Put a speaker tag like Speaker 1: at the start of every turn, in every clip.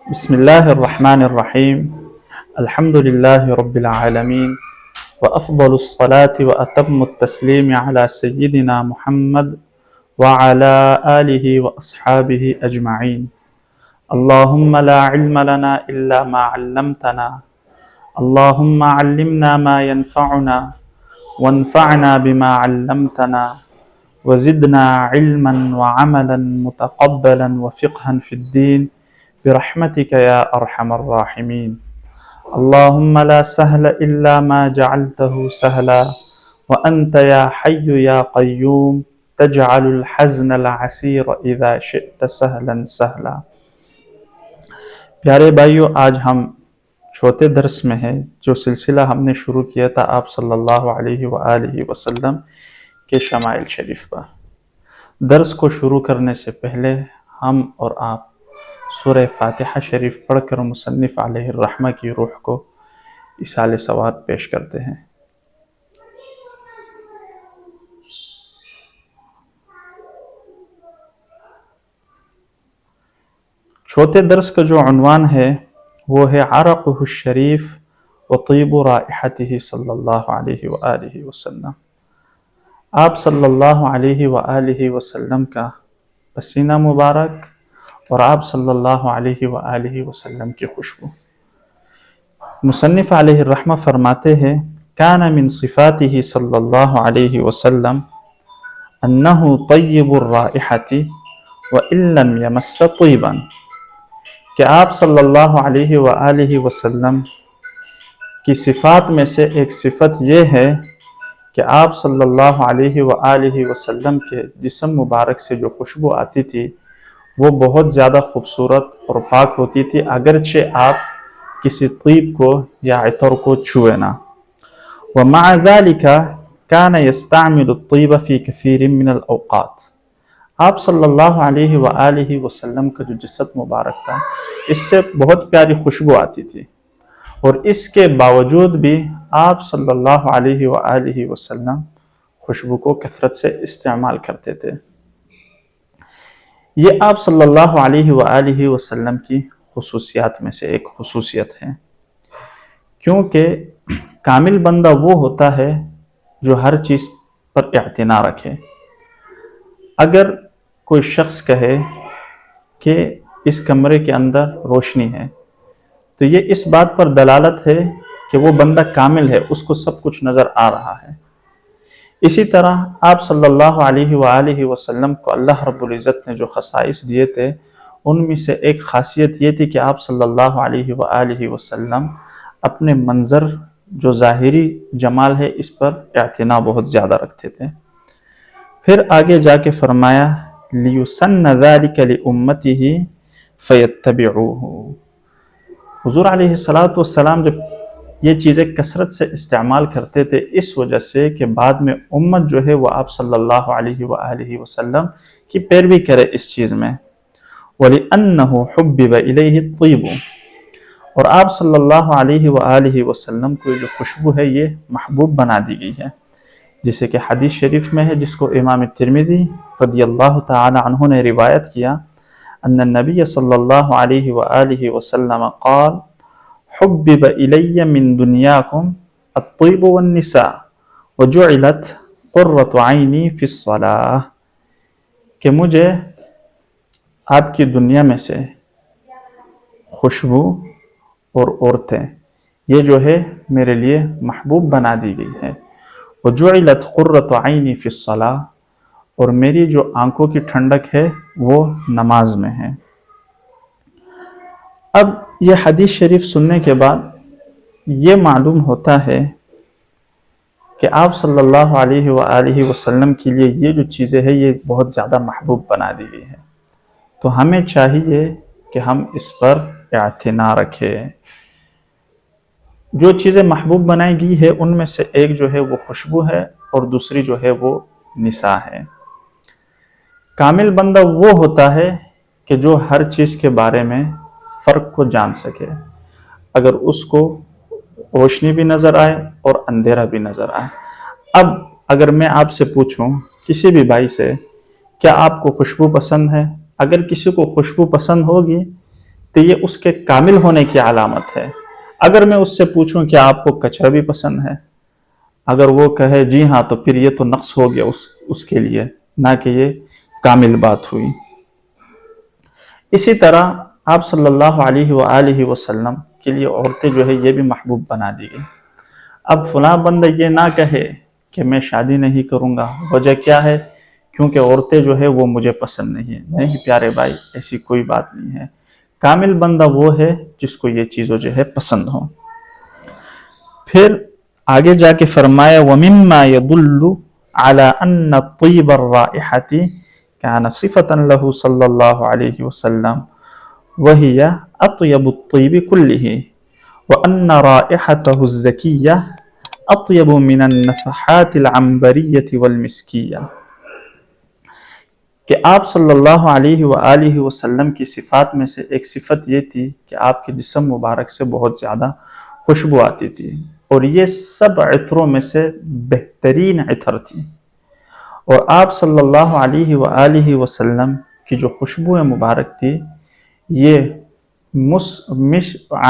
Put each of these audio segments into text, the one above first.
Speaker 1: بسم الله الرحمن الرحيم. الحمد لله رب العالمين، وأفضل الصلاة وأتم التسليم على سيدنا محمد وعلى آله وأصحابه أجمعين. اللهم لا علم لنا إلا ما علمتنا، اللهم علمنا ما ينفعنا وانفعنا بما علمتنا وزدنا علما وعملا متقبلا وفقها في الدين برحمتك يا أرحم الراحمين. اللهم لا سهل إلا ما جعلته سهلا وأنت يا حي يا قيوم تجعل الحزن العسير إذا شئت سهلا سهلا. پیارے بھائیو، آج ہم چوتھے درس میں ہیں جو سلسلہ ہم نے شروع کیا تھا آپ صلی اللہ علیہ وآلہ وسلم کے شمائل شریف پر. درس کو شروع کرنے سے پہلے ہم اور آپ سورہ فاتحہ شریف پڑھ کر مصنف علیہ الرحمہ کی روح کو ایصال ثواب پیش کرتے ہیں. چوتھے درس کا جو عنوان ہے وہ ہے عرقہ الشریف وطیب رائحتہ صلی اللہ علیہ وآلہ وسلم. آپ صلی اللہ علیہ وآلہ وسلم کا پسینہ مبارک اور آپ صلی اللہ علیہ وآلہ وسلم کی خوشبو. مصنف علیہ الرحمہ فرماتے ہیں کان من صفاتہ صلی اللہ علیہ وسلم انہ طیب الرائحۃ وان لم یمس طیبا، کہ آپ صلی اللہ علیہ وآلہ وسلم کی صفات میں سے ایک صفت یہ ہے کہ آپ صلی اللہ علیہ وآلہ وسلم کے جسم مبارک سے جو خوشبو آتی تھی وہ بہت زیادہ خوبصورت اور پاک ہوتی تھی، اگرچہ آپ کسی طیب کو یا عطر کو چھوئے نہ. ومع ذلك كان يستعمل الطيب في كثير من الأوقات. آپ صلی اللہ علیہ وآلہ وسلم کا جو جسد مبارک تھا اس سے بہت پیاری خوشبو آتی تھی، اور اس کے باوجود بھی آپ صلی اللہ علیہ وآلہ وسلم خوشبو کو کثرت سے استعمال کرتے تھے. یہ آپ صلی اللہ علیہ وآلہ وسلم کی خصوصیات میں سے ایک خصوصیت ہے، کیونکہ کامل بندہ وہ ہوتا ہے جو ہر چیز پر اعتنا رکھے. اگر کوئی شخص کہے کہ اس کمرے کے اندر روشنی ہے تو یہ اس بات پر دلالت ہے کہ وہ بندہ کامل ہے، اس کو سب کچھ نظر آ رہا ہے. اسی طرح آپ صلی اللہ علیہ وآلہ وسلم کو اللہ رب العزت نے جو خصائص دیے تھے ان میں سے ایک خاصیت یہ تھی کہ آپ صلی اللہ علیہ وآلہ وسلم اپنے منظر جو ظاہری جمال ہے اس پر اعتنا بہت زیادہ رکھتے تھے. پھر آگے جا کے فرمایا لِيُسَنَّ ذَلِكَ لِأُمَّتِهِ فَيَتَّبِعُوهُ. حضور علیہ السلام جب یہ چیزیں کثرت سے استعمال کرتے تھے اس وجہ سے کہ بعد میں امت جو ہے وہ آپ صلی اللہ علیہ وآلہ وسلم کی پیروی کرے اس چیز میں. وَلِأَنَّهُ حُبِّبَ إِلَيْهِ الطِّيبُ. اور آپ صلی اللہ علیہ وآلہ وسلم کو جو خوشبو ہے یہ محبوب بنا دی گئی ہے، جیسے کہ حدیث شریف میں ہے جس کو امام ترمذی رضی اللہ تعالی عنہ نے روایت کیا ان النبی صلی اللہ علیہ وآلہ وسلم قال حبب الی من دنیاکم الطیب والنساء وجعلت قرۃ عینی فی الصلاۃ. کہ مجھے آپ کی دنیا میں سے خوشبو اور عورتیں یہ جو ہے میرے لیے محبوب بنا دی گئی ہے. وجعلت قرۃ عینی فی الصلاۃ، اور میری جو آنکھوں کی ٹھنڈک ہے وہ نماز میں ہے. اب یہ حدیث شریف سننے کے بعد یہ معلوم ہوتا ہے کہ آپ صلی اللہ علیہ وآلہ وسلم کے لیے یہ جو چیزیں ہیں یہ بہت زیادہ محبوب بنا دی گئی ہے، تو ہمیں چاہیے کہ ہم اس پر اعتنا رکھیں. جو چیزیں محبوب بنائی گئی ہے ان میں سے ایک جو ہے وہ خوشبو ہے اور دوسری جو ہے وہ نساء ہے. کامل بندہ وہ ہوتا ہے کہ جو ہر چیز کے بارے میں فرق کو جان سکے. اگر اس کو روشنی بھی نظر آئے اور اندھیرا بھی نظر آئے. اب اگر میں آپ سے پوچھوں کسی بھی بھائی سے کیا آپ کو خوشبو پسند ہے، اگر کسی کو خوشبو پسند ہوگی تو یہ اس کے کامل ہونے کی علامت ہے. اگر میں اس سے پوچھوں کہ آپ کو کچرا بھی پسند ہے، اگر وہ کہے جی ہاں، تو پھر یہ تو نقص ہو گیا اس کے لیے، نہ کہ یہ کامل بات ہوئی. اسی طرح آپ صلی اللہ علیہ وآلہ وسلم کے لیے عورتیں جو ہے یہ بھی محبوب بنا دی گئی. اب فلاں بندہ یہ نہ کہے کہ میں شادی نہیں کروں گا، وجہ کیا ہے؟ کیونکہ عورتیں جو ہے وہ مجھے پسند نہیں ہیں. نہیں پیارے بھائی، ایسی کوئی بات نہیں ہے. کامل بندہ وہ ہے جس کو یہ چیزوں جو ہے پسند ہوں. پھر آگے جا کے فرمایا وَمِمَّا يَدُلُّ عَلَىٰ أَنَّ الطِّيبَ الرَّائِحَةِ كَانَ صِفَةً لَهُ صلی اللہ علیہ وسلم وَهِيَ أَطْيَبُ الطِّيبِ كُلِّهِ وَأَنَّ رَائِحَتَهُ الزَّكِيَّةَ أَطْيَبُ مِنَ النَّفَحَاتِ الْعَنبَرِيَّةِ وَالْمِسْكِيَّةِ، کہ آپ صلی اللہ علیہ وآلہ وسلم کی صفات میں سے ایک صفت یہ تھی کہ آپ کے جسم مبارک سے بہت زیادہ خوشبو آتی تھی، اور یہ سب عطروں میں سے بہترین عطر تھی. اور آپ صلی اللہ علیہ وآلہ وسلم کی جو خوشبو مبارک تھی یہ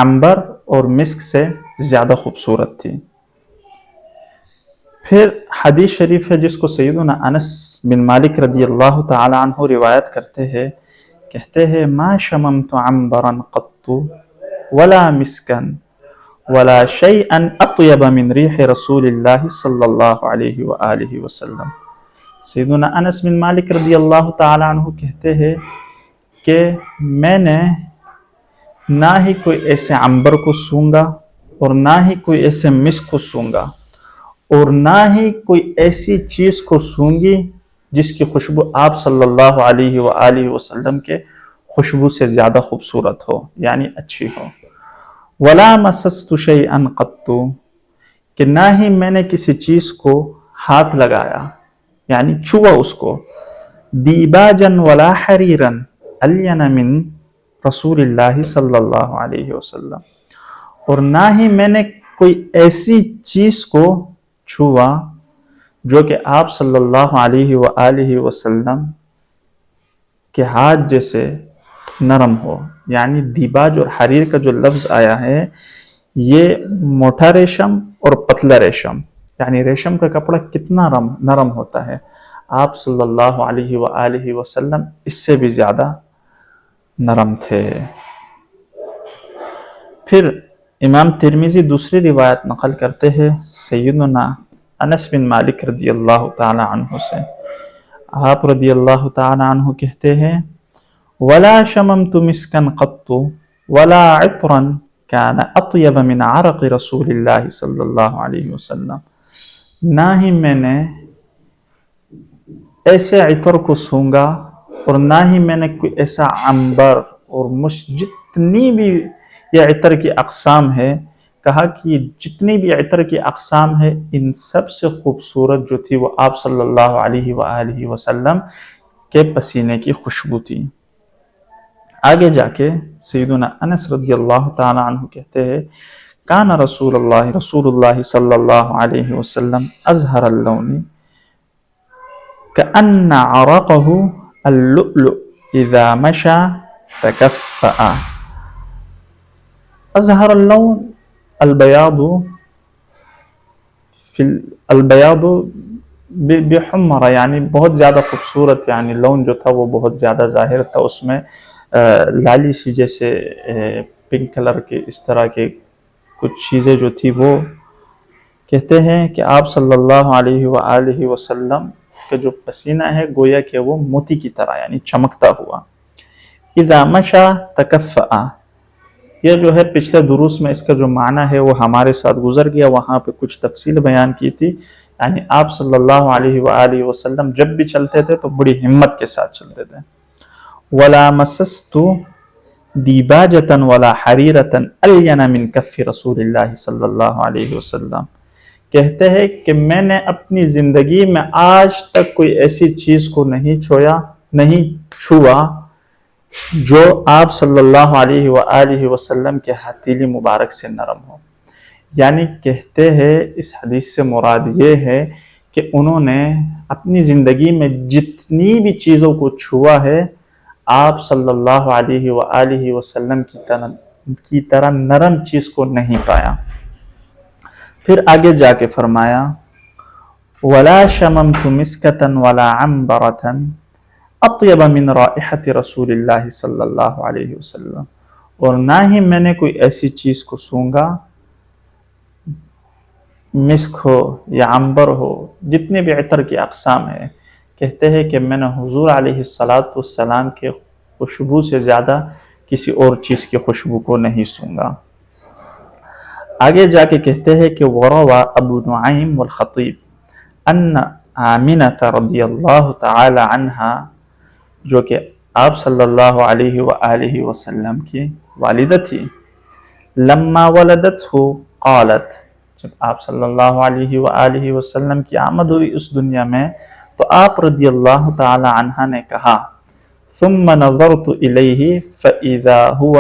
Speaker 1: عنبر اور مسک سے زیادہ خوبصورت تھی. پھر حدیث شریف ہے جس کو سیدنا انس بن مالک رضی اللہ تعالی عنہ روایت کرتے ہیں، کہتے ہیں ما شممت عنبرا قط ولا مسکا ولا شیئا اطیب من ریح رسول اللہ صلی اللہ علیہ وآلہ وسلم. سیدنا انس بن مالک رضی اللہ تعالی عنہ کہتے ہیں کہ میں نے نہ ہی کوئی ایسے عنبر کو سونگا اور نہ ہی کوئی ایسے مسک کو سونگا اور نہ ہی کوئی ایسی چیز کو سونگی جس کی خوشبو آپ صلی اللہ علیہ وآلہ وسلم کے خوشبو سے زیادہ خوبصورت ہو، یعنی اچھی ہو. وَلَا مَسَسْتُ شَيْئًا قَطُّ، کہ نہ ہی میں نے کسی چیز کو ہاتھ لگایا یعنی چھوا اس کو. دیباجن ولا حریرن الین من رسول اللہ صلی اللہ علیہ وسلم، اور نہ ہی میں نے کوئی ایسی چیز کو چھوا جو کہ آپ صلی اللہ علیہ وآلہ وسلم کے ہاتھ جیسے نرم ہو. یعنی دیباج اور حریر کا جو لفظ آیا ہے یہ موٹا ریشم اور پتلا ریشم، یعنی ریشم کا کپڑا کتنا نرم ہوتا ہے، آپ صلی اللہ علیہ وآلہ وسلم اس سے بھی زیادہ نرم تھے. پھر امام ترمذی دوسری روایت نقل کرتے ہیں سیدنا انس بن مالک رضی اللہ تعالی عنہ سے. آپ رضی اللہ تعالی عنہ کہتے ہیں ولا شممت مسکا قط ولا عطرا كان اطیب من عرق رسول اللہ صلی اللہ علیہ وسلم، نہ ہی میں نے ایسے عطر کو سونگا اور نہ ہی میں نے کوئی ایسا عنبر اور جتنی بھی یہ عطر کی اقسام ہے، کہا کہ جتنی بھی عطر کی اقسام ہے ان سب سے خوبصورت جو تھی وہ آپ صلی اللہ علیہ وآلہ وسلم کے پسینے کی خوشبو تھی. آگے جا کے سیدنا انس رضی اللہ تعالی عنہ کہتے ہیں کان رسول اللہ صلی اللہ علیہ وسلم ازہر اللون کأن عرقه اللؤلؤ اذا مشى تکفأ. ازہر اللون البیاض بحمرہ، یعنی بہت زیادہ خوبصورت، یعنی لون جو تھا وہ بہت زیادہ ظاہر تھا، اس میں لالی سی جیسے پنک کلر کے اس طرح کے کچھ چیزیں جو تھی. وہ کہتے ہیں کہ آپ صلی اللہ علیہ وآلہ وسلم کا جو پسینہ ہے گویا کہ وہ موتی کی طرح یعنی چمکتا ہوا. اذا مشى تکفأ، یہ جو ہے پچھلے دروس میں اس کا جو معنی ہے وہ ہمارے ساتھ گزر گیا، وہاں پہ کچھ تفصیل بیان کی تھی. یعنی آپ صلی اللہ علیہ وآلہ وسلم جب بھی چلتے تھے تو بڑی ہمت کے ساتھ چلتے تھے. وَلَا مَسَسْتُ دِيبَاجَةً وَلَا حَرِيرَةً أَلْيَنَ مِنْ كَفِّ رسول اللہ صلی اللہ علیہ وسلم. کہتے ہیں کہ میں نے اپنی زندگی میں آج تک کوئی ایسی چیز کو نہیں چھوا جو آپ صلی اللہ علیہ وآلہ وسلم کے ہتھیلی مبارک سے نرم ہو. یعنی کہتے ہیں اس حدیث سے مراد یہ ہے کہ انہوں نے اپنی زندگی میں جتنی بھی چیزوں کو چھوا ہے آپ صلی اللہ علیہ وآلہ وسلم کی طرح نرم چیز کو نہیں پایا۔ پھر آگے جا کے فرمایا وَلَا شَمَمْتُ مِسْكَةً وَلَا عَمْبَرَةً أَطْيَبَ مِنْ رَائِحَةِ رسول اللہ صلی اللہ علیہ وسلم، اور نہ ہی میں نے کوئی ایسی چیز کو سونگا، مسک ہو یا عنبر ہو، جتنے بھی عطر کی اقسام ہیں، کہتے ہیں کہ میں نے حضور علیہ السلام کے خوشبو سے زیادہ کسی اور چیز کی خوشبو کو نہیں سونگا۔ آگے جا کے کہتے ہیں کہ وَرَوَى ابو نعیم والخطیب ان آمنہ رضی اللہ تعالی عنہا، جو کہ آپ صلی اللہ علیہ وآلہ وسلم کی والدہ تھی، لما ولدتہ قالت، جب آپ صلی اللہ علیہ وآلہ وسلم کی آمد ہوئی اس دنیا میں تو آپ رضی اللہ تعالی عنہ نے کہا ثم نظرت الیہ فاذا هو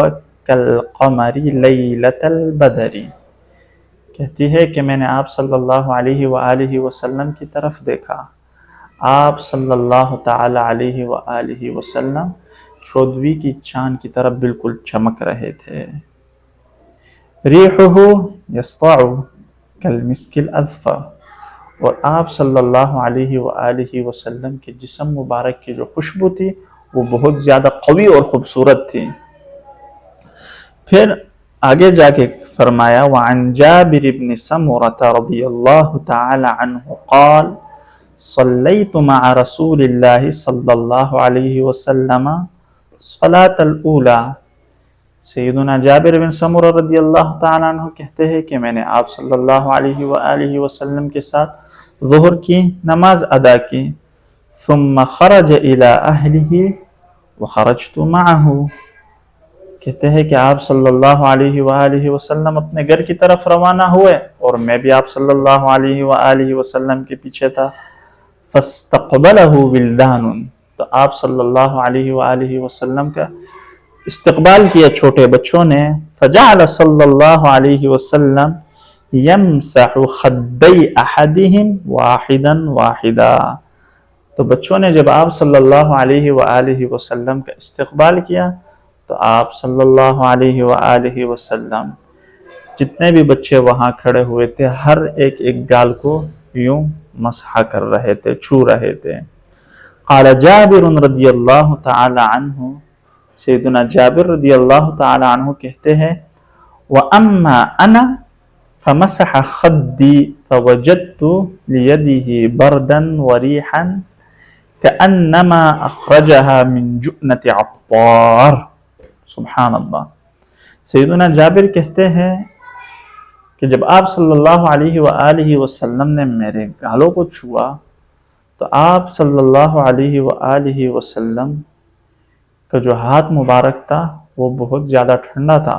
Speaker 1: کالقمر لیلۃ البدر، کہتی ہے کہ میں نے آپ صلی اللہ علیہ وآلہ وسلم کی طرف دیکھا، آپ صلی اللہ تعالی علیہ وآلہ وسلم چودھویں کی چاند کی طرف بالکل چمک رہے تھے۔ ریحہ یسطع کالمسک الاظفر، اور آپ صلی اللہ علیہ وآلہ وسلم کے جسم مبارک کی جو خوشبو تھی وہ بہت زیادہ قوی اور خوبصورت تھی۔ پھر آگے جا کے فرمایا وعن جابر بن سمرة رضی اللہ تعالی عنہ قال صلیت مع رسول اللہ صلی اللہ علیہ وسلم صلاة الاولی، سیدنا جابر بن سمرہ رضی اللہ تعالیٰ عنہ کہتے ہیں کہ میں نے آپ صلی اللہ علیہ وآلہ وسلم کے ساتھ ظہر کی نماز ادا کی، ثم خرج الى اہلہ وخرجت معہ، کہتے ہیں کہ آپ صلی اللہ علیہ وآلہ وسلم اپنے گھر کی طرف روانہ ہوئے اور میں بھی آپ صلی اللہ علیہ وآلہ وسلم کے پیچھے تھا۔ فاستقبلہ ولدان، تو آپ صلی اللہ علیہ وآلہ وسلم کا استقبال کیا چھوٹے بچوں نے۔ فجعل صلی اللہ علیہ وسلم یمسح خدی احدہم واحدا واحدا، تو بچوں نے جب آپ صلی اللہ علیہ وآلہ وسلم کا استقبال کیا تو آپ صلی اللہ علیہ وآلہ وسلم جتنے بھی بچے وہاں کھڑے ہوئے تھے ہر ایک گال کو یوں مسح کر رہے تھے، چھو رہے تھے۔ قال جابر رضی اللہ تعالی عنہ، سیدنا جابر رضی اللہ تعالی عنہ کہتے ہیں وَأَمَّا أَنَا فَمَسَحَ خَدِّي فَوَجَدْتُ لِيَدِهِ بَرْدًا وَرِيحًا كَأَنَّمَا أَخْرَجَهَا مِنْ جُؤْنَةِ عَطَّارٍ، سبحان اللہ۔ سیدنا جابر کہتے ہیں کہ جب آپ صلی اللہ علیہ وآلہ وسلم نے میرے گالوں کو چھوا تو آپ صلی اللہ علیہ وآلہ وسلم کا جو ہاتھ مبارک تھا وہ بہت زیادہ ٹھنڈا تھا،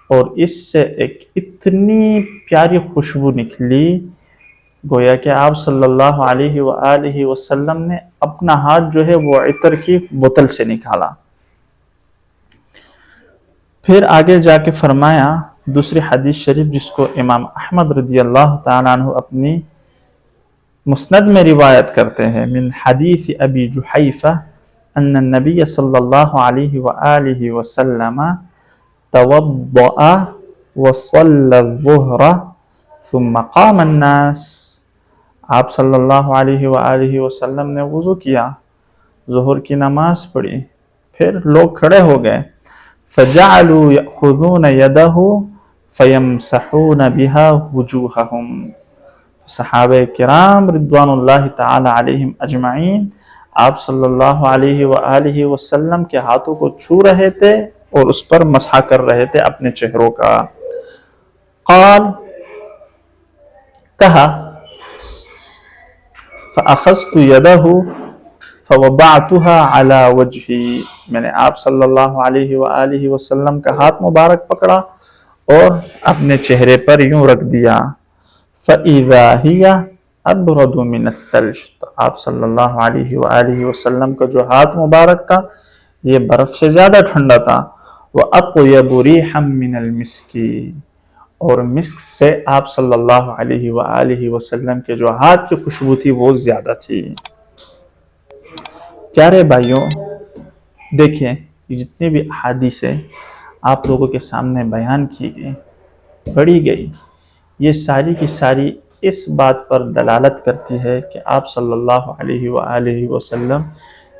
Speaker 1: اور اس سے ایک اتنی پیاری خوشبو نکلی گویا کہ آپ صلی اللہ علیہ وآلہ وسلم نے اپنا ہاتھ جو ہے وہ عطر کی بوتل سے نکالا۔ پھر آگے جا کے فرمایا دوسری حدیث شریف جس کو امام احمد رضی اللہ تعالیٰ عنہ اپنی مسند میں روایت کرتے ہیں، من حدیث ابی جحیفہ ان النبی صلی اللہ علیہ وآلہ وسلم توضأ وصلى الظہر ثم قام الناس، آپ صلی اللہ علیہ وآلہ وسلم نے وضو کیا، ظہر کی نماز پڑھی، پھر لوگ کھڑے ہو گئے، فجعلوا یأخذون یدہ فیمسحون بها وجوہہم، صحابہ کرام رضوان اللہ تعالی علیہم اجمعین آپ صلی اللہ علیہ وآلہ وسلم کے ہاتھوں کو چھو رہے تھے اور اس پر مسح کر رہے تھے اپنے چہروں کا۔ قال، کہا، فأخذت یدہ فوضعتها على وجہی، میں نے آپ صلی اللہ علیہ وآلہ وسلم کا ہاتھ مبارک پکڑا اور اپنے چہرے پر یوں رکھ دیا۔ فَإِذَا هِيَ أَبْرَدُ مِنَ الثَّلْجِ، تو آپ صلی اللہ علیہ وآلہ وسلم کا جو ہاتھ مبارک تھا یہ برف سے زیادہ ٹھنڈا تھا۔ وَأَطْيَبُ رِيحًا مِنَ الْمِسْكِ، اور مسک سے آپ صلی اللہ علیہ وآلہ وسلم کے جو ہاتھ کی خوشبو تھی وہ زیادہ تھی۔ پیارے بھائیوں، دیکھیں یہ جتنی بھی احادیثیں آپ لوگوں کے سامنے بیان کی گئی، پڑھی گئی، یہ ساری کی ساری اس بات پر دلالت کرتی ہے کہ آپ صلی اللہ علیہ وآلہ وسلم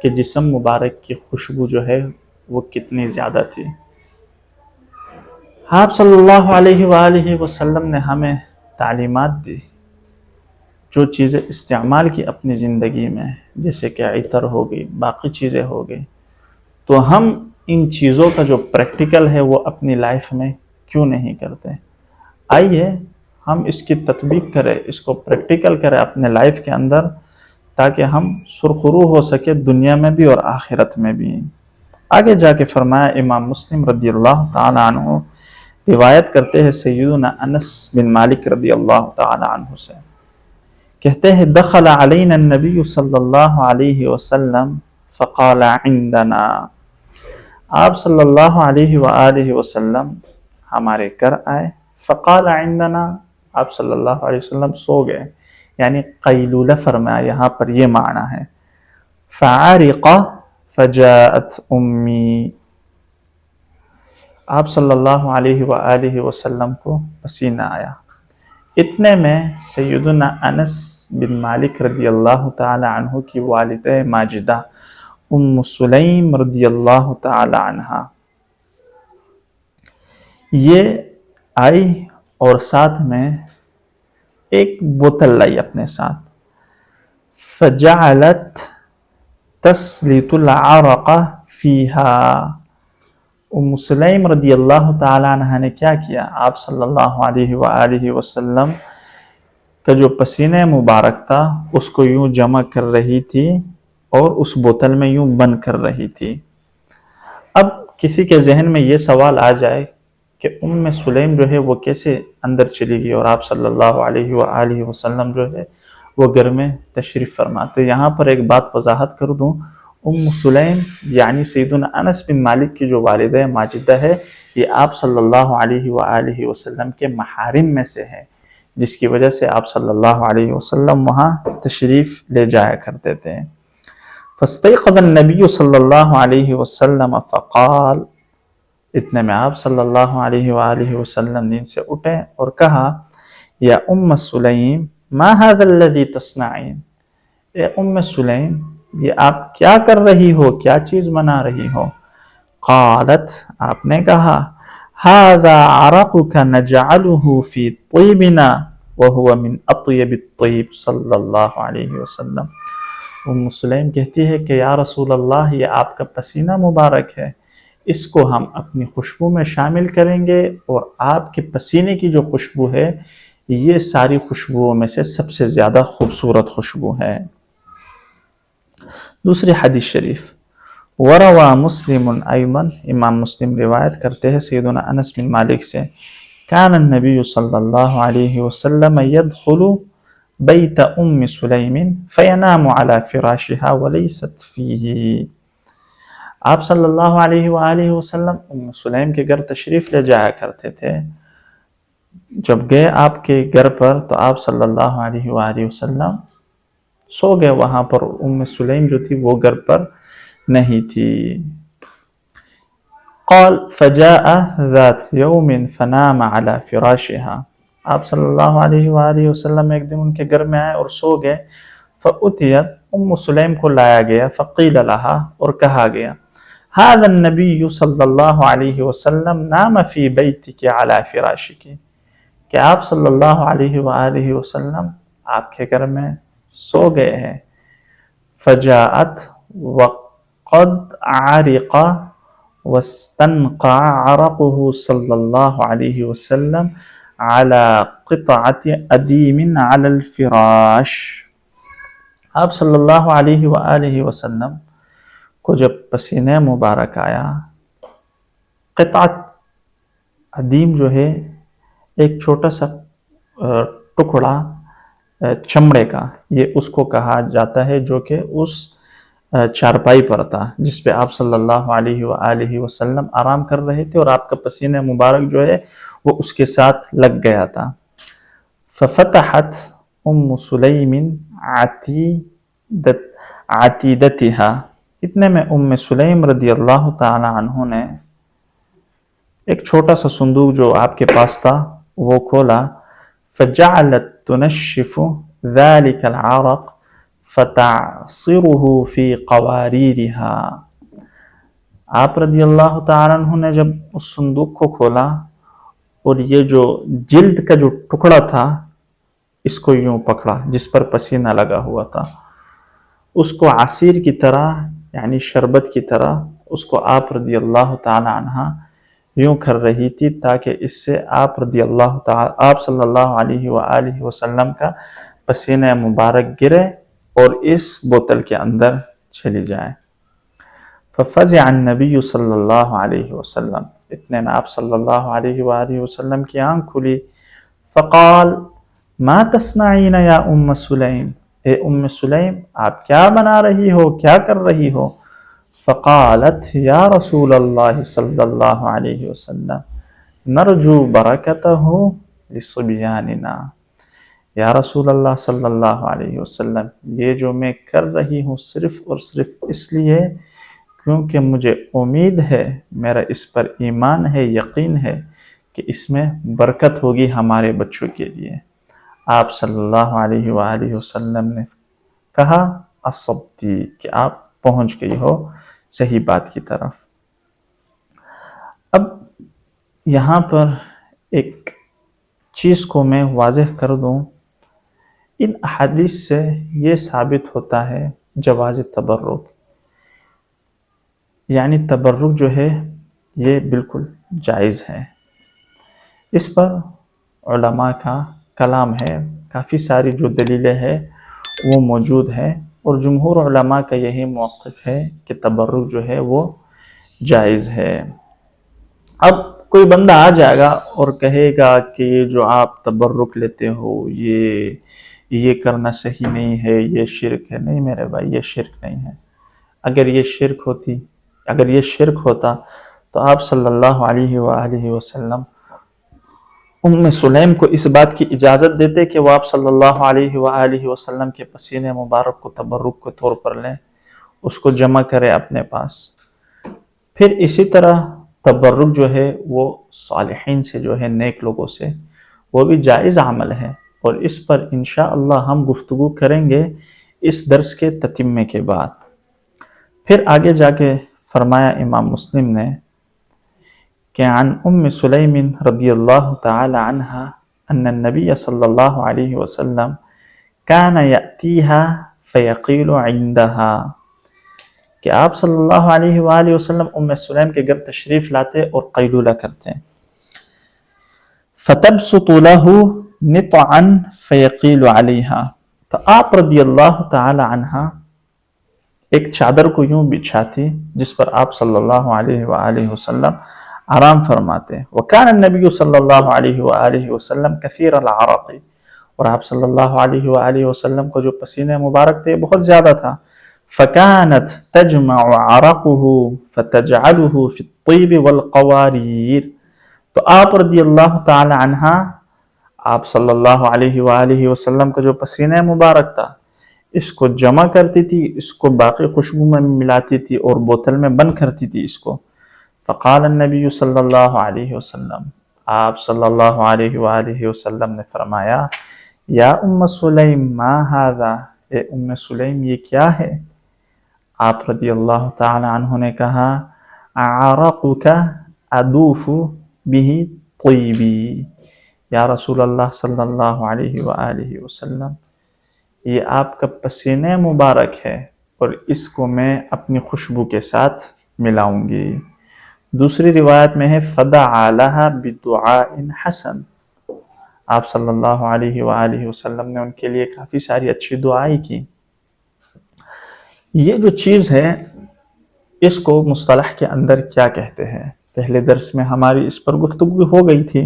Speaker 1: کے جسم مبارک کی خوشبو جو ہے وہ کتنی زیادہ تھی۔ آپ صلی اللہ علیہ وآلہ وسلم نے ہمیں تعلیمات دی، جو چیزیں استعمال کی اپنی زندگی میں، جیسے کہ عطر ہو گئی، باقی چیزیں ہو گئی، تو ہم ان چیزوں کا جو پریکٹیکل ہے وہ اپنی لائف میں کیوں نہیں کرتے؟ آئیے ہم اس کی تطبیق کریں، اس کو پریکٹیکل کریں اپنے لائف کے اندر، تاکہ ہم سرخرو ہو سکے دنیا میں بھی اور آخرت میں بھی۔ آگے جا کے فرمایا، امام مسلم رضی اللہ تعالی عنہ روایت کرتے ہیں سیدنا انس بن مالک رضی اللہ تعالی عنہ سے، کہتے ہیں دخل علینا النبی صلی اللہ علیہ وسلم فقال عندنا، آپ صلی اللہ علیہ وآلہ وسلم ہمارے گھر آئے، فقال عندنا، آپ صلی اللہ علیہ وسلم سو گئے، یعنی قیلولہ فرمایا، یہاں پر یہ معنی ہے۔ فعرق فجاءت امی، آپ صلی اللہ علیہ وآلہ وسلم کو پسینہ آیا، اتنے میں سیدنا انس بن مالک رضی اللہ تعالی عنہ کی والدہ ماجدہ ام سلیم رضی اللہ تعالی عنہ یہ آئی اور ساتھ میں ایک بوتل لائی اپنے ساتھ، فجعلت تسلیت العرق فیہا، ام سلیم رضی اللہ تعالی عنہ نے کیا کیا، آپ صلی اللہ علیہ وآلہ وسلم کا جو پسینہ مبارک تھا اس کو یوں جمع کر رہی تھی اور اس بوتل میں یوں بند کر رہی تھی۔ اب کسی کے ذہن میں یہ سوال آ جائے کہ ام سلیم جو ہے وہ کیسے اندر چلی گئی اور آپ صلی اللہ علیہ وآلہ وسلم جو ہے وہ گھر میں تشریف فرماتے۔ یہاں پر ایک بات وضاحت کر دوں، ام سلیم یعنی سیدنا انس بن مالک کی جو والدہ ماجدہ ہے، یہ آپ صلی اللہ علیہ وآلہ وسلم کے محارم میں سے ہے، جس کی وجہ سے آپ صلی اللہ علیہ وسلم وہاں تشریف لے جایا کرتے تھے۔ فاستيقظ النبی صلی اللہ علیہ وسلم فقال، اتنے میں آپ صلی اللہ علیہ وآلہ وسلم نیند سے اٹھے اور کہا، یا ام سلیم ما هذا الذي تصنعين، اے ام سلیم یہ آپ کیا کر رہی ہو، کیا چیز بنا رہی ہو؟ قالت، آپ نے کہا، هذا عرقك نجعله في طيبنا وهو من اطيب الطيب صلی اللہ علیہ وسلم۔ ام سلیم کہتی ہے کہ یا رسول اللہ یہ آپ کا پسینہ مبارک ہے، اس کو ہم اپنی خوشبو میں شامل کریں گے، اور آپ کے پسینے کی جو خوشبو ہے یہ ساری خوشبوؤں میں سے سب سے زیادہ خوبصورت خوشبو ہے۔ دوسری حدیث شریف، وروى مسلم ایمن، امام مسلم روایت کرتے ہیں سیدنا انس بن مالک سے، کان النبی صلی اللہ علیہ وسلم يدخل بیت ام سلیم فینام على فراشها وليست فیہ، آپ صلی اللہ علیہ وآلہ وسلم ام سلیم کے گھر تشریف لے جایا کرتے تھے۔ جب گئے آپ کے گھر پر تو آپ صلی اللہ علیہ وآلہ وسلم سو گئے وہاں پر، ام سلیم جو تھی وہ گھر پر نہیں تھی۔ قال فجاء ذات یوم فنام على فراشها، آپ صلی اللہ علیہ وآلہ وسلم ایک دن ان کے گھر میں آئے اور سو گئے، فأتیت، ام سلیم کو لایا گیا، فقیل لها، اور کہا گیا، هذا النبی صلی اللہ علیہ وسلم نام فی بیتک على فراشک، کہ آپ صلی اللہ علیہ وآلہ وسلم آپ کے گھر میں سو گئے ہیں۔ فجاءت وقد عرق واستنقع عرقه صلی اللہ علیہ وسلم على قطعة ادیم على الفراش، آپ صلی اللہ علیہ وآلہ وسلم کو جب پسینہ مبارک آیا، قطعت ادیم جو ہے ایک چھوٹا سا ٹکڑا چمڑے کا، یہ اس کو کہا جاتا ہے جو کہ اس چارپائی پر تھا جس پہ آپ صلی اللہ علیہ وآلہ وسلم آرام کر رہے تھے، اور آپ کا پسینہ مبارک جو ہے وہ اس کے ساتھ لگ گیا تھا۔ ففتحت ام سلیم عتیدتها، اتنے میں سلیم رضی اللہ تعالی عنہ نے ایک چھوٹا سا صندوق جو آپ کے پاس تھا وہ کھولا. فجعلت تنشف ذلك العرق فتعصره في قواريرها. آپ رضی اللہ تعالیٰ عنہ نے جب اس صندوق کو کھولا اور یہ جو جلد کا جو ٹکڑا تھا اس کو یوں پکڑا جس پر پسینہ لگا ہوا تھا، اس کو عصیر کی طرح یعنی شربت کی طرح اس کو آپ رضی اللہ تعالیٰ عنہ یوں کر رہی تھی تاکہ اس سے آپ صلی اللہ علیہ وآلہ وسلم کا پسینہ مبارک گرے اور اس بوتل کے اندر چلی جائے. ففزع النبی صلی اللہ علیہ وسلم. اتنے میں آپ صلی اللہ علیہ وآلہ وسلم کی آنکھ کھلی. فقال ما تصنعین یا سلیم. اے سلیم آپ کیا بنا رہی ہو، کیا کر رہی ہو؟ فقالت یا رسول اللہ صلی اللہ علیہ وسلم نرجو برکتہ لصبیاننا. یا رسول اللہ صلی اللہ علیہ وسلم یہ جو میں کر رہی ہوں صرف اور صرف اس لیے کیونکہ مجھے امید ہے، میرا اس پر ایمان ہے، یقین ہے کہ اس میں برکت ہوگی ہمارے بچوں کے لیے. آپ صلی اللہ علیہ وآلہ وسلم نے کہا اصبتی، کہ آپ پہنچ گئی ہو صحیح بات کی طرف. اب یہاں پر ایک چیز کو میں واضح کر دوں، ان احادیث سے یہ ثابت ہوتا ہے جواز تبرک، یعنی تبرک جو ہے یہ بالکل جائز ہے. اس پر علماء کا کلام ہے، کافی ساری جو دلیلیں ہیں وہ موجود ہے، اور جمہور علماء کا یہی موقف ہے کہ تبرک جو ہے وہ جائز ہے. اب کوئی بندہ آ جائے گا اور کہے گا کہ یہ جو آپ تبرک لیتے ہو یہ کرنا صحیح نہیں ہے، یہ شرک ہے. نہیں میرے بھائی، یہ شرک نہیں ہے. اگر یہ شرک ہوتا تو آپ صلی اللہ علیہ وآلہ وسلم سلیم کو اس بات کی اجازت دیتے کہ وہ آپ صلی اللہ علیہ وآلہ وسلم کے پسینے مبارک کو تبرک کے طور پر لیں، اس کو جمع کرے اپنے پاس. پھر اسی طرح تبرک جو ہے وہ صالحین سے جو ہے، نیک لوگوں سے، وہ بھی جائز عمل ہے، اور اس پر انشاءاللہ ہم گفتگو کریں گے اس درس کے تتمے کے بعد. پھر آگے جا کے فرمایا امام مسلم نے کہ عن سلیم رضی اللہ تعالی عنہ ان النبی صلی اللہ علیہ وسلم کان یأتیہا فیقیل عندہا، کہ آپ صلی اللہ علیہ وآلہ وسلم سلیم کے گھر تشریف لاتے اور قیلولہ کرتے. فتبسط لہ نطعا فیقیل علیہا، تو آپ رضی اللہ تعالی عنہ ایک چادر کو یوں بچھاتی جس پر آپ صلی اللہ علیہ وآلہ وسلم آرام فرماتے. وکان النبی صلی اللہ علیہ وآلہ وسلم کثیر العرق، اور آپ صلی اللہ علیہ وآلہ وسلم کو جو پسینہ مبارک تھے بہت زیادہ تھا. فکانت تجمع عرقه فتجعله فی الطیب والقواریر، تو آپ رضی اللہ تعالی عنہ آپ صلی اللہ علیہ وآلہ وسلم کا جو پسینہ مبارک تھا اس کو جمع کرتی تھی، اس کو باقی خوشبو میں ملاتی تھی اور بوتل میں بند کرتی تھی اس کو. فقال النبی صلی اللہ علیہ وسلم، آپ صلی اللہ علیہ وآلہ وسلم نے فرمایا یا سلیم ما ھذا، اے سلیم یہ کیا ہے؟ آپ رضی اللہ تعالی عنہ نے کہا عرقک ادوف بہ طیبی، یا رسول اللہ صلی اللہ علیہ وآلہ وسلم یہ آپ کا پسینہ مبارک ہے اور اس کو میں اپنی خوشبو کے ساتھ ملاؤں گی. دوسری روایت میں ہے فدعا لہا بدعاء حسن، آپ صلی اللہ علیہ وآلہ وسلم نے ان کے لیے کافی ساری اچھی دعائیں کی. یہ جو چیز ہے اس کو مصطلح کے اندر کیا کہتے ہیں؟ پہلے درس میں ہماری اس پر گفتگو ہو گئی تھی.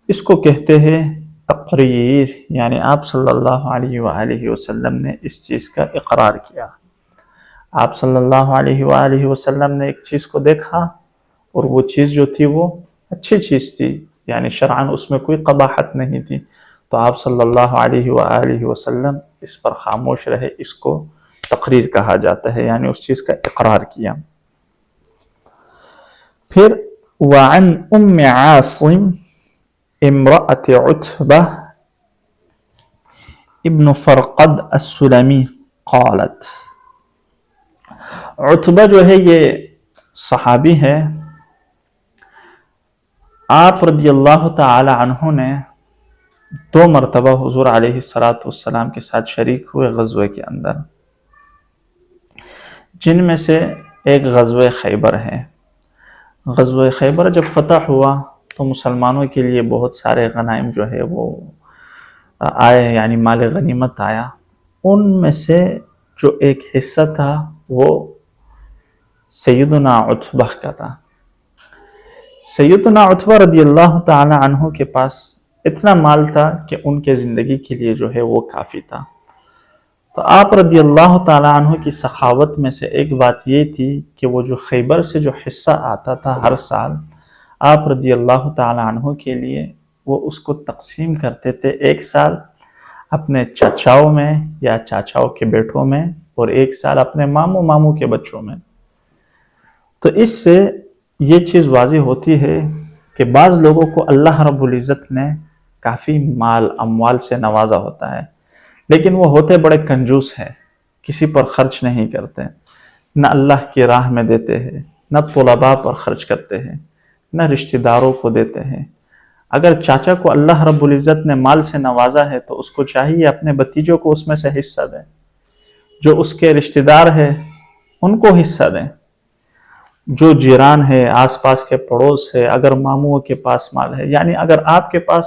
Speaker 1: اس کو کہتے ہیں تقریر، یعنی آپ صلی اللہ علیہ وآلہ وسلم نے اس چیز کا اقرار کیا. آپ صلی اللہ علیہ وآلہ وسلم نے ایک چیز کو دیکھا اور وہ چیز جو تھی وہ اچھی چیز تھی، یعنی شرعاً اس میں کوئی قباحت نہیں تھی، تو آپ صلی اللہ علیہ وآلہ وسلم اس پر خاموش رہے، اس کو تقریر کہا جاتا ہے، یعنی اس چیز کا اقرار کیا۔ پھر وعن ام عاصم امرأة عتبہ ابن فرقد السلمی قالت، عتبہ جو ہے یہ صحابی ہے، آپ رضی اللہ تعالی عنہ نے 2 مرتبہ حضور علیہ السلام کے ساتھ شریک ہوئے غزوے کے اندر، جن میں سے ایک غزوہ خیبر ہے۔ غزوہ خیبر جب فتح ہوا تو مسلمانوں کے لیے بہت سارے غنائم جو ہے وہ آئے، یعنی مال غنیمت آیا۔ ان میں سے جو ایک حصہ تھا وہ سیدنا عتبہ کا تھا۔ سیدنا عتبہ رضی اللہ تعالی عنہ کے پاس اتنا مال تھا کہ ان کے زندگی کے لیے جو ہے وہ کافی تھا۔ تو آپ رضی اللہ تعالی عنہ کی سخاوت میں سے ایک بات یہ تھی کہ وہ جو خیبر سے جو حصہ آتا تھا ہر سال، آپ رضی اللہ تعالی عنہ کے لیے وہ اس کو تقسیم کرتے تھے، ایک سال اپنے چاچاؤں میں یا چاچاؤں کے بیٹوں میں، اور ایک سال اپنے ماموں کے بچوں میں۔ تو اس سے یہ چیز واضح ہوتی ہے کہ بعض لوگوں کو اللہ رب العزت نے کافی مال اموال سے نوازا ہوتا ہے، لیکن وہ ہوتے بڑے کنجوس ہیں، کسی پر خرچ نہیں کرتے، نہ اللہ کی راہ میں دیتے ہیں، نہ طلباء پر خرچ کرتے ہیں، نہ رشتہ داروں کو دیتے ہیں۔ اگر چاچا کو اللہ رب العزت نے مال سے نوازا ہے تو اس کو چاہیے اپنے بتیجوں کو اس میں سے حصہ دیں، جو اس کے رشتہ دار ہیں ان کو حصہ دیں، جو جیران ہے، آس پاس کے پڑوس ہے، اگر ماموں کے پاس مال ہے، یعنی اگر آپ کے پاس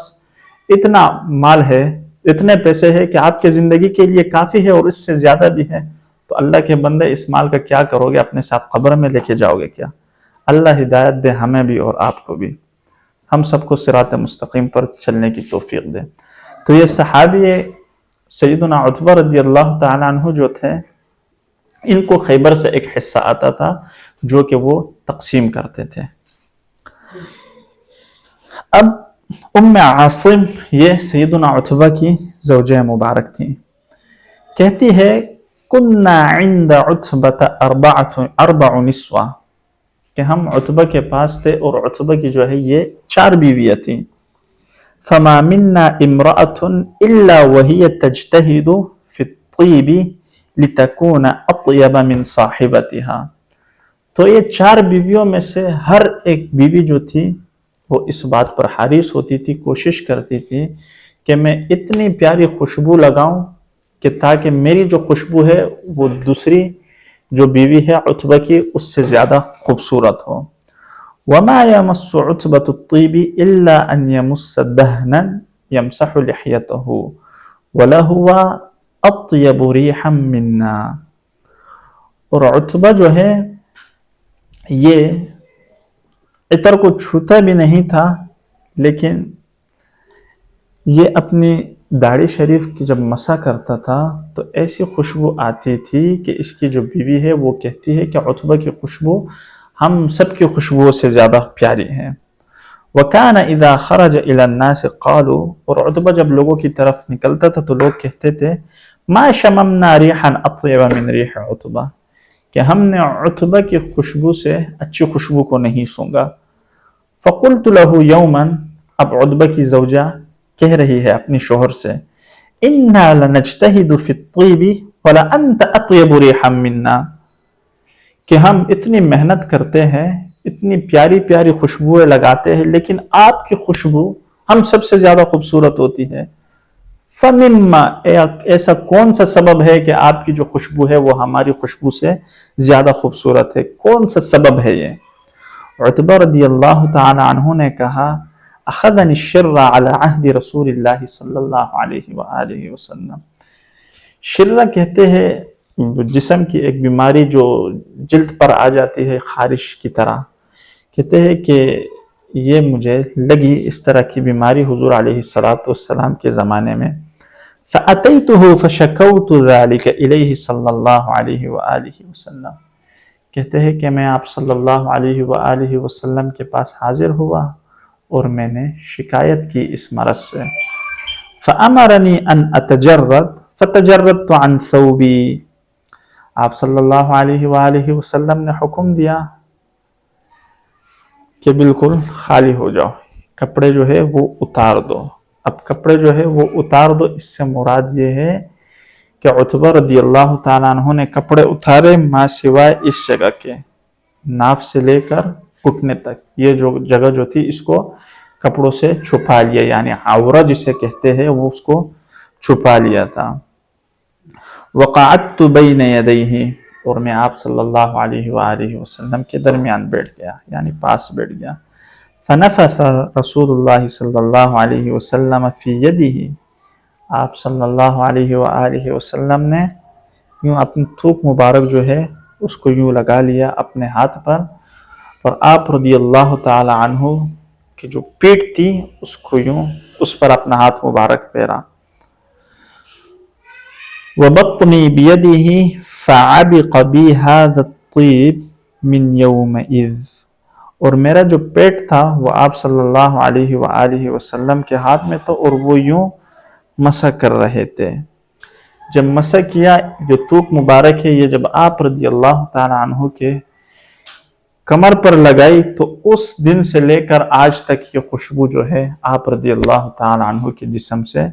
Speaker 1: اتنا مال ہے، اتنے پیسے ہے کہ آپ کے زندگی کے لیے کافی ہے اور اس سے زیادہ بھی ہے، تو اللہ کے بندے اس مال کا کیا کرو گے؟ اپنے ساتھ قبر میں لے کے جاؤ گے کیا؟ اللہ ہدایت دے ہمیں بھی اور آپ کو بھی، ہم سب کو صراط مستقیم پر چلنے کی توفیق دے۔ تو یہ صحابی سیدنا عتبہ رضی اللہ تعالی عنہ جو تھے، ان کو خیبر سے ایک حصہ آتا تھا جو کہ وہ تقسیم کرتے تھے۔ اب ام عاصم یہ سیدنا عتبہ کی زوجہ مبارک تھی، کہتی ہے کنا عند عتبہ اربع نسوہ، کہ ہم عتبہ کے پاس تھے اور عتبہ کی جو ہے یہ 4 بیویاں تھیں۔ فما منا امرأة الا وهي تجتهد في الطيب لتكون اطيب من صاحبتها، تو یہ 4 بیویوں میں سے ہر ایک بیوی جو تھی وہ اس بات پر حریص ہوتی تھی، کوشش کرتی تھی کہ میں اتنی پیاری خوشبو لگاؤں کہ تاکہ میری جو خوشبو ہے وہ دوسری جو بیوی ہے عتبہ کی اس سے زیادہ خوبصورت ہو۔ وما يمس عتبة الطيب الا ان يمس دهنا يمسح لحيته ولهو اطيب ريحا منا، اور عتبہ جو ہے یہ عطر کو چھوتا بھی نہیں تھا، لیکن یہ اپنی داڑھی شریف کی جب مسح کرتا تھا تو ایسی خوشبو آتی تھی کہ اس کی جو بیوی ہے وہ کہتی ہے کہ عتبہ کی خوشبو ہم سب کی خوشبوؤں سے زیادہ پیاری ہے۔ وَكَانَ إِذَا خَرَجَ إِلَى النَّاسِ قَالُوا، اور عتبہ جب لوگوں کی طرف نکلتا تھا تو لوگ کہتے تھے مَا شَمَمْنَا رِيحًا أَطْيَبَ مِنْ رِيحِ عتبہ، کہ ہم نے عتبہ کی خوشبو سے اچھی خوشبو کو نہیں سونگا۔ فَقُلْتُ لَهُ يَوْمًا، اب عتبہ کی زوجہ کہہ رہی ہے اپنی شوہر سے إِنَّا لَنَجْتَهِدُ فِي الطِّيبِ وَلَأَنْتَ أَطْيَبُ رِيحًا مِنَّا، کہ ہم اتنی محنت کرتے ہیں، اتنی پیاری پیاری خوشبوئیں لگاتے ہیں، لیکن آپ کی خوشبو ہم سب سے زیادہ خوبصورت ہوتی ہے۔ فَمِمَّا، ایسا کون سا سبب ہے کہ آپ کی جو خوشبو ہے وہ ہماری خوشبو سے زیادہ خوبصورت ہے؟ کون سا سبب ہے یہ؟ عتبہ رضی اللہ تعالی عنہ نے کہا اخذنی الشرہ علی عہد رسول اللہ صلی اللہ علیہ وآلہ وسلم۔ شرہ کہتے ہیں جسم کی ایک بیماری جو جلد پر آ جاتی ہے خارش کی طرح، کہتے ہیں کہ یہ مجھے لگی اس طرح کی بیماری حضور علیہ السلام کے زمانے میں۔ فَأَتَيْتُهُ فَشَكَوْتُ ذَلِكَ إِلَيْهِ صلی اللہ علیہ وآلہ وسلم، کہتے ہیں کہ میں آپ صلی اللہ علیہ وآلہ وسلم کے پاس حاضر ہوا اور میں نے شکایت کی اس مرض سے۔ فَأَمَرَنِي أَنْ أَتَجَرَّدْ فَتَجَرَّدْتُ عَنْ ثَوْبِي، آپ صلی اللہ علیہ وآلہ وسلم نے حکم دیا کہ بالکل خالی ہو جاؤ، کپڑے جو ہے وہ اتار دو۔ اب کپڑے جو ہے وہ اتار دو، اس سے مراد یہ ہے کہ عتبہ رضی اللہ تعالیٰ عنہ نے کپڑے اتارے ما سوائے اس جگہ کے، ناف سے لے کر گھٹنے تک، یہ جو جگہ جو تھی اس کو کپڑوں سے چھپا لیا، یعنی عورہ جسے کہتے ہیں وہ اس کو چھپا لیا تھا۔ وقعدت بین یدیہ، اور میں آپ صلی اللہ علیہ وآلہ وسلم کے درمیان بیٹھ گیا، یعنی پاس بیٹھ گیا۔ فنفث رسول اللہ صلی اللہ علیہ وسلم فی یدہ، آپ صلی اللہ علیہ وآلہ وسلم نے یوں اپنی تھوک مبارک جو ہے اس کو یوں لگا لیا اپنے ہاتھ پر، اور آپ رضی اللہ تعالی عنہ کی جو پیٹھ تھی اس کو یوں اس پر اپنا ہاتھ مبارک پھیرا۔ وبطنی بیدہ فعبق بی ھذا الطیب من یومئذ، اور میرا جو پیٹ تھا وہ آپ صلی اللہ علیہ وآلہ وسلم کے ہاتھ میں تھا، اور وہ یوں مسح کر رہے تھے۔ جب مسح کیا، جو تھوک مبارک ہے یہ جب آپ رضی اللہ تعالیٰ عنہ کے کمر پر لگائی تو اس دن سے لے کر آج تک یہ خوشبو جو ہے آپ رضی اللہ تعالیٰ عنہ کے جسم سے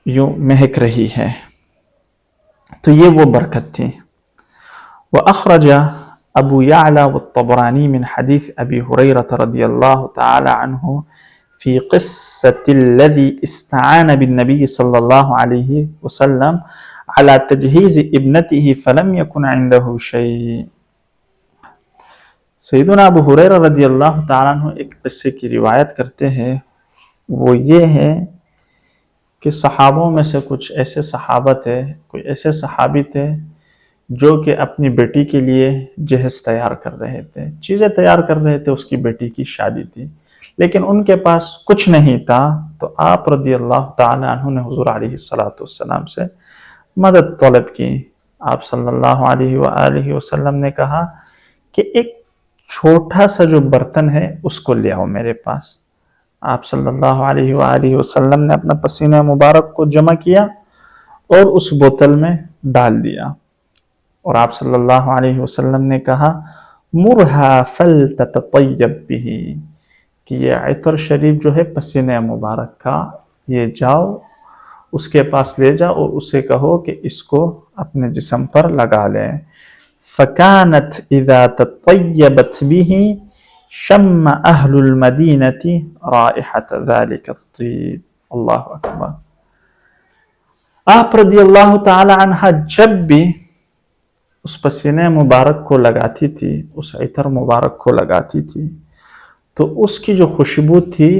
Speaker 1: یوں مہک رہی ہے، تو یہ وہ برکت تھی۔ وأخرج ابو یعلا والطبرانی من حدیث ابی ہریرہ رضی اللہ تعالی عنہ فی قصة الذي استعان بالنبي صلی اللہ علیہ وسلم على تجہیز ابنته فلم يكن عنده شيء۔ سیدنا ابو ہریرہ رضی اللہ تعالیٰ عنہ ایک قصے کی روایت کرتے ہیں، وہ یہ ہے کہ صحابوں میں سے کچھ ایسے صحابہ تھے، کوئی ایسے صحابی تھے جو کہ اپنی بیٹی کے لیے جہیز تیار کر رہے تھے، چیزیں تیار کر رہے تھے، اس کی بیٹی کی شادی تھی، لیکن ان کے پاس کچھ نہیں تھا، تو آپ رضی اللہ تعالیٰ عنہ نے حضور علیہ السلام سے مدد طلب کی۔ آپ صلی اللہ علیہ وآلہ وسلم نے کہا کہ ایک چھوٹا سا جو برتن ہے اس کو لے آؤ میرے پاس۔ آپ صلی اللہ علیہ وآلہ وسلم نے اپنا پسینہ مبارک کو جمع کیا اور اس بوتل میں ڈال دیا، اور آپ صلی اللہ علیہ وسلم نے کہا مرھا فلتتطیب بہ، کہ یہ عطر شریف جو ہے پسینہ مبارک کا، یہ جاؤ اس کے پاس لے جاؤ اور اسے کہو کہ اس کو اپنے جسم پر لگا لیں۔ فکانت اذا تطیبت بہ شم اہل المدینۃ رائحۃ ذلک الطیب۔ اللہ اکبر۔ آپ رضی اللہ تعالی عنہ جب بھی اس پسینے مبارک کو لگاتی تھی، اس عطر مبارک کو لگاتی تھی، تو اس کی جو خوشبو تھی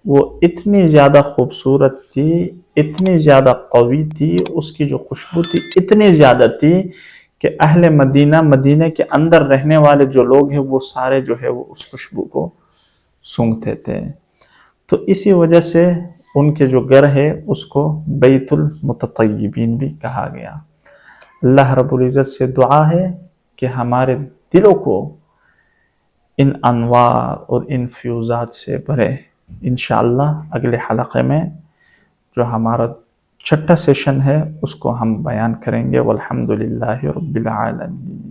Speaker 1: وہ اتنی زیادہ خوبصورت تھی، اتنی زیادہ قوی تھی، اس کی جو خوشبو تھی اتنی زیادہ تھی کہ اہل مدینہ کے اندر رہنے والے جو لوگ ہیں وہ سارے جو ہے وہ اس خوشبو کو سونگھتے تھے۔ تو اسی وجہ سے ان کے جو گھر ہے اس کو بیت المتطیبین بھی کہا گیا۔ اللہ رب العزت سے دعا ہے کہ ہمارے دلوں کو ان انوار اور ان فیوزات سے بھرے۔ انشاءاللہ اگلے حلقے میں جو ہمارا چھٹا سیشن ہے اس کو ہم بیان کریں گے۔ والحمدللہ رب العالمین۔